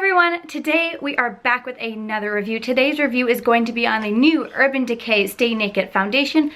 everyone, today we are back with another review. Today's review is going to be on the new Urban Decay Stay Naked Foundation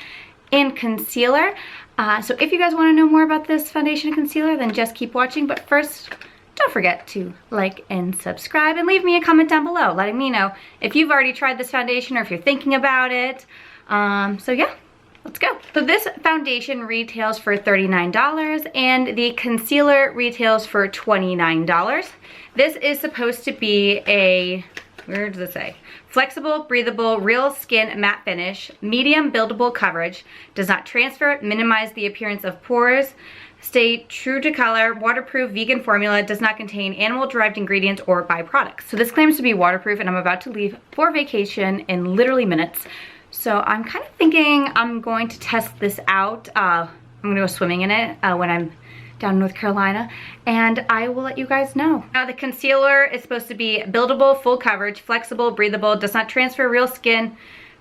and Concealer. So if you guys want to know more about this foundation and concealer, then just keep watching. But first, don't forget to like and subscribe and leave me a comment down below letting me know if you've already tried this foundation or if you're thinking about it. So yeah. Let's go. So this foundation retails for $39 and the concealer retails for $29. This is supposed to be a, where does it say? Flexible, breathable, real skin matte finish, medium buildable coverage, does not transfer, minimize the appearance of pores, stay true to color, waterproof, vegan formula, does not contain animal-derived ingredients or byproducts. So this claims to be waterproof and I'm about to leave for vacation in literally minutes. So I'm kind of thinking I'm going to test this out. I'm gonna go swimming in it when I'm down in North Carolina, and I will let you guys know. Now the concealer is supposed to be buildable, full coverage, flexible, breathable, does not transfer, real skin,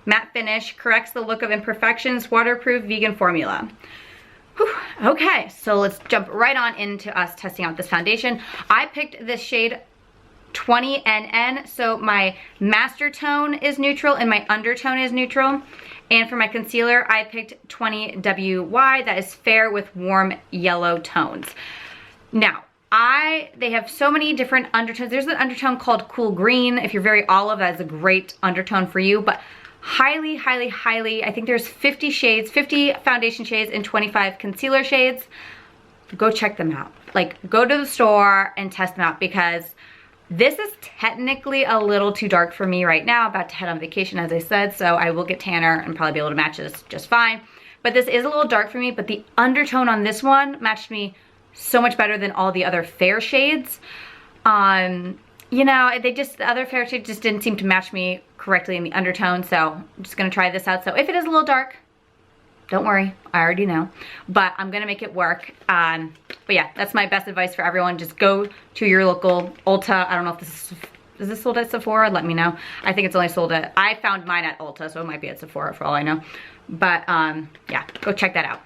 matte finish, corrects the look of imperfections, waterproof, vegan formula. Whew. Okay, so let's jump right on into us testing out this foundation. I picked this shade 20NN, so my master tone is neutral and my undertone is neutral. And for my concealer, I picked 20WY, that is fair with warm yellow tones. Now, they have so many different undertones. There's an undertone called Cool Green. If you're very olive, that's a great undertone for you, but highly, highly, highly, I think there's 50 shades, 50 foundation shades and 25 concealer shades. Go check them out. Like, go to the store and test them out because this is technically a little too dark for me right now. About to head on vacation, as I said, so I will get tanner and probably be able to match this just fine. But this is a little dark for me, but the undertone on this one matched me so much better than all the other fair shades. You know, the other fair shades just didn't seem to match me correctly in the undertone, so I'm just gonna try this out. So if it is a little dark, don't worry, I already know, but I'm gonna make it work. But yeah, that's my best advice for everyone. Just go to your local Ulta. I don't know if is this sold at Sephora? Let me know. I think it's only sold at, I found mine at Ulta, so it might be at Sephora for all I know. But yeah, go check that out.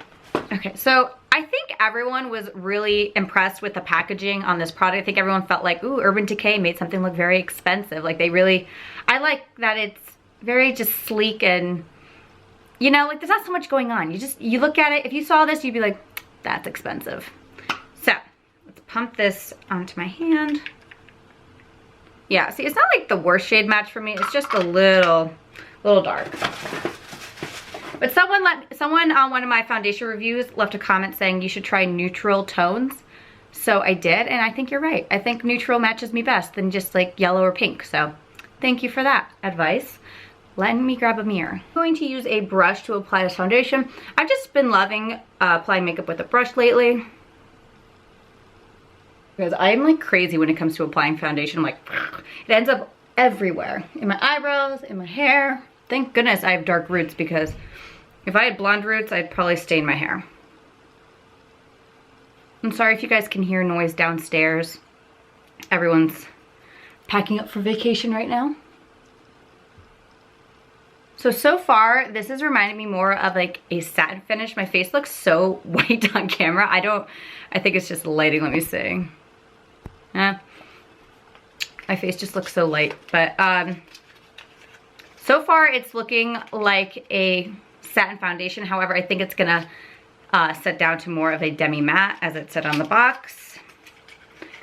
Okay, so I think everyone was really impressed with the packaging on this product. I think everyone felt like, ooh, Urban Decay made something look very expensive. Like they really, I like that it's very just sleek and, you know, like there's not so much going on. You look at it, if you saw this, you'd be like, that's expensive. So, let's pump this onto my hand. Yeah, see, it's not like the worst shade match for me. It's just a little dark. But someone on one of my foundation reviews left a comment saying you should try neutral tones. So I did, and I think you're right. I think neutral matches me best than just like yellow or pink. So thank you for that advice. Let me grab a mirror. I'm going to use a brush to apply this foundation. I've just been loving applying makeup with a brush lately. Because I'm like crazy when it comes to applying foundation. I'm like, it ends up everywhere. In my eyebrows, in my hair. Thank goodness I have dark roots because if I had blonde roots, I'd probably stain my hair. I'm sorry if you guys can hear noise downstairs. Everyone's packing up for vacation right now. So far, this has reminded me more of like a satin finish. My face looks so white on camera. I think it's just lighting, let me see. My face just looks so light. But so far it's looking like a satin foundation. However, I think it's gonna set down to more of a demi matte as it said on the box.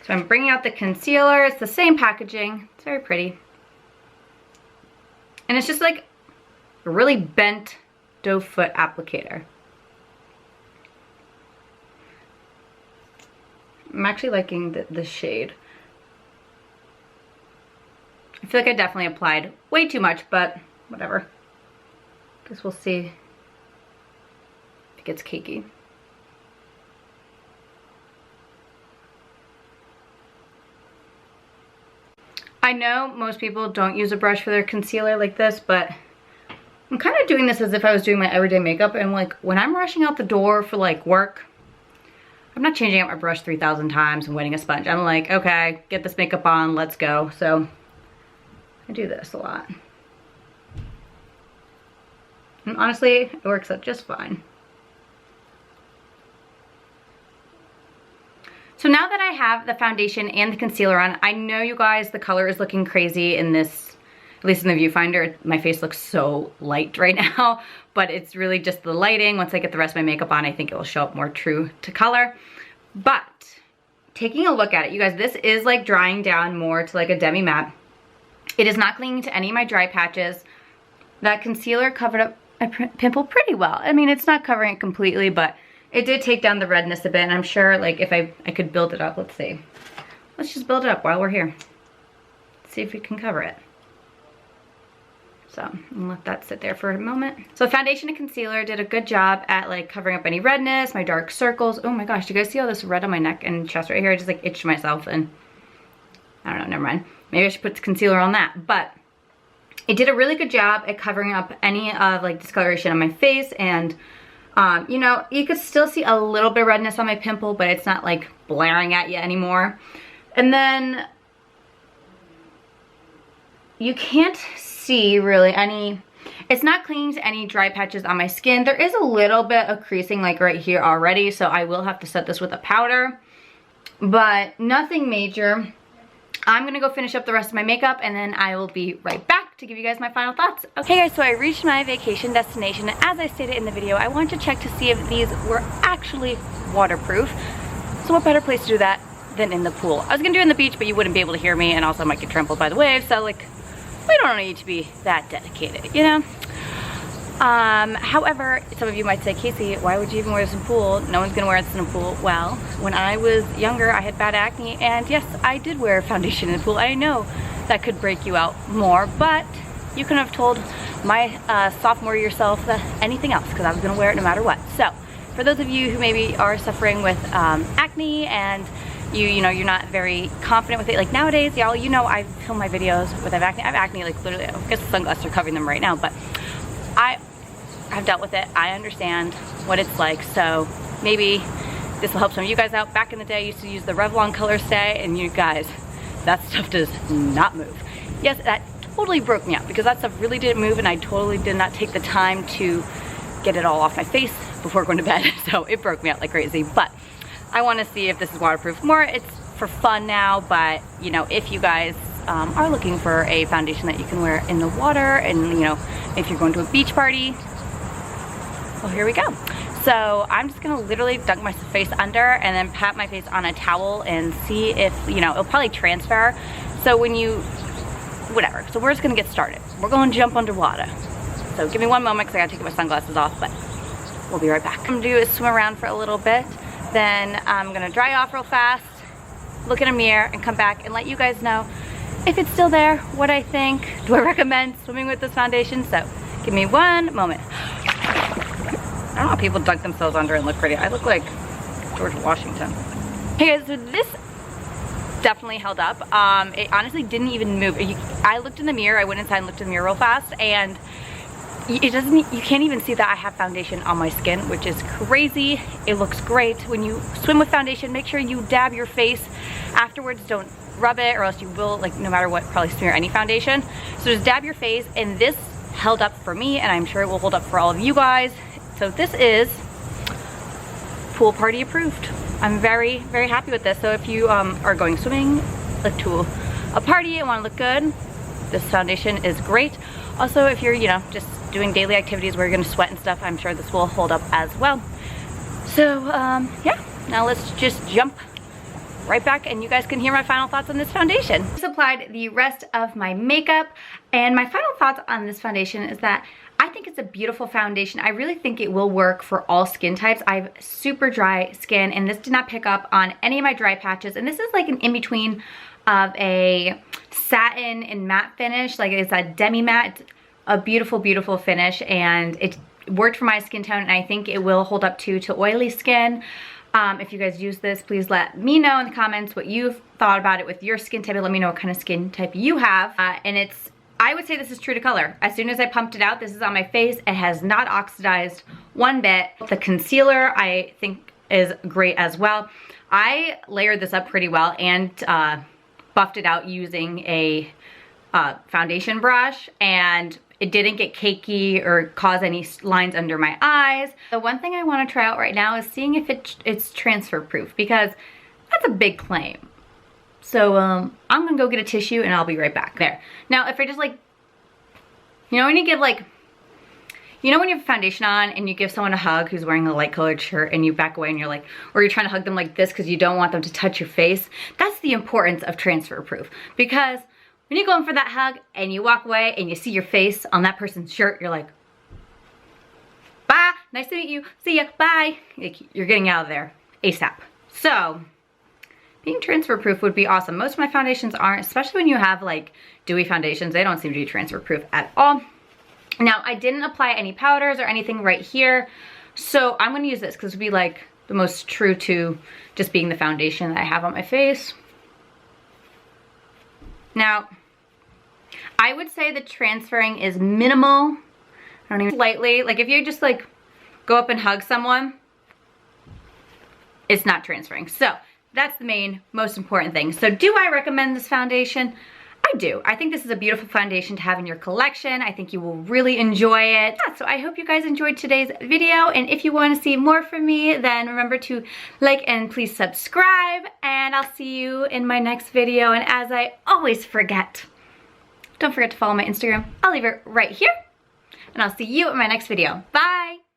So I'm bringing out the concealer. It's the same packaging. It's very pretty. And it's just like a really bent doe foot applicator. I'm actually liking the shade. I feel like I definitely applied way too much, but whatever. Guess we'll see if it gets cakey. I know most people don't use a brush for their concealer like this, but I'm kind of doing this as if I was doing my everyday makeup, and like when I'm rushing out the door for like work, I'm not changing out my brush 3,000 times and wetting a sponge. I'm like, okay, get this makeup on, let's go. So I do this a lot. And honestly, it works out just fine. So now that I have the foundation and the concealer on, I know you guys, the color is looking crazy in this, at least in the viewfinder. My face looks so light right now, but it's really just the lighting. Once I get the rest of my makeup on, I think it will show up more true to color. But taking a look at it, you guys, this is like drying down more to like a demi matte. It is not clinging to any of my dry patches. That concealer covered up my pimple pretty well. I mean, it's not covering it completely, but it did take down the redness a bit, and I'm sure like if I could build it up, let's see. Let's just build it up while we're here. See if we can cover it. So I'm let that sit there for a moment. So foundation and concealer did a good job at like covering up any redness, my dark circles. Oh my gosh, do you guys see all this red on my neck and chest right here? I just like itched myself and I don't know, never mind. Maybe I should put the concealer on that, but it did a really good job at covering up any of like discoloration on my face, and you know, you could still see a little bit of redness on my pimple, but it's not like blaring at you anymore. And then you can't see really any, it's not clinging to any dry patches on my skin. There is a little bit of creasing like right here already, so I will have to set this with a powder, but nothing major. I'm gonna go finish up the rest of my makeup and then I will be right back to give you guys my final thoughts. Okay guys, so I reached my vacation destination. As I stated in the video, I wanted to check to see if these were actually waterproof. So what better place to do that than in the pool? I was gonna do it in the beach, but you wouldn't be able to hear me, and also I might get trampled by the waves, so like, we don't need to be that dedicated, you know? However, some of you might say, Casey, why would you even wear this in a pool? No one's gonna wear this in a pool. Well, when I was younger, I had bad acne, and yes, I did wear foundation in the pool. I know that could break you out more, but you couldn't have told my sophomore year self anything else, because I was gonna wear it no matter what. So, for those of you who maybe are suffering with acne and you know, you're not very confident with it, like nowadays, y'all, you know, I film my videos with acne. I have acne, like literally, I guess the sunglasses are covering them right now, but I've dealt with it. I understand what it's like, so maybe this will help some of you guys out. Back in the day, I used to use the Revlon Color Stay, and you guys, that stuff does not move. Yes, that totally broke me out, because that stuff really didn't move, and I totally did not take the time to get it all off my face before going to bed, so it broke me out like crazy. But I want to see if this is waterproof more. It's for fun now, but you know, if you guys are looking for a foundation that you can wear in the water, and you know, if you're going to a beach party, well, here we go. So I'm just gonna literally dunk my face under and then pat my face on a towel and see if, you know, it'll probably transfer. So when you, whatever. So we're just gonna get started. We're gonna jump underwater. So give me one moment, because I gotta take my sunglasses off, but we'll be right back. What I'm gonna do is swim around for a little bit. Then I'm gonna dry off real fast, look in a mirror, and come back and let you guys know if it's still there, what I think. Do I recommend swimming with this foundation? So give me one moment. I don't know how people dunk themselves under and look pretty. I look like George Washington. Hey guys, so this definitely held up. It honestly didn't even move. I looked in the mirror, I went inside and looked in the mirror real fast, and it doesn't, you can't even see that I have foundation on my skin, which is crazy. It looks great. When you swim with foundation, make sure you dab your face afterwards. Don't rub it, or else you will, like, no matter what, probably smear any foundation. So just dab your face, and this held up for me, and I'm sure it will hold up for all of you guys. So this is pool party approved. I'm very, very happy with this. So if you are going swimming, like to a party and want to look good, this foundation is great. Also, if you're, you know, just doing daily activities where you're gonna sweat and stuff, I'm sure this will hold up as well. So yeah, now let's just jump right back and you guys can hear my final thoughts on this foundation. I just applied the rest of my makeup, and my final thoughts on this foundation is that I think it's a beautiful foundation. I really think it will work for all skin types. I have super dry skin, and this did not pick up on any of my dry patches, and this is like an in-between of a satin and matte finish. Like, it's a demi matte, a beautiful, beautiful finish, and it worked for my skin tone, and I think it will hold up to oily skin. If you guys use this, please let me know in the comments what you've thought about it with your skin type. Let me know what kind of skin type you have. And I would say this is true to color. As soon as I pumped it out, this is on my face. It has not oxidized one bit. The concealer, I think, is great as well. I layered this up pretty well and buffed it out using a foundation brush, and it didn't get cakey or cause any lines under my eyes. The one thing I want to try out right now is seeing if it's transfer proof, because That's a big claim. So I'm gonna go get a tissue and I'll be right back. There. Now if I just like, you know when you give like, you know when you have foundation on and you give someone a hug who's wearing a light colored shirt and you back away and you're like, or you're trying to hug them like this because you don't want them to touch your face? That's the importance of transfer proof. Because when you go in for that hug and you walk away and you see your face on that person's shirt, you're like, bye, nice to meet you, see ya, bye. Like, you're getting out of there ASAP. So being transfer proof would be awesome. Most of my foundations aren't, especially when you have like dewy foundations. They don't seem to be transfer proof at all. Now, I didn't apply any powders or anything right here, so I'm gonna use this because it'll be like the most true to just being the foundation that I have on my face. Now, I would say the transferring is minimal. I don't even slightly, like if you just like go up and hug someone, it's not transferring. So that's the main, most important thing. So do I recommend this foundation? I do. I think this is a beautiful foundation to have in your collection. I think you will really enjoy it. Yeah, so I hope you guys enjoyed today's video, and if you want to see more from me, then remember to like and please subscribe, and I'll see you in my next video. And as I always forget, don't forget to follow my Instagram. I'll leave it right here, and I'll see you in my next video. Bye!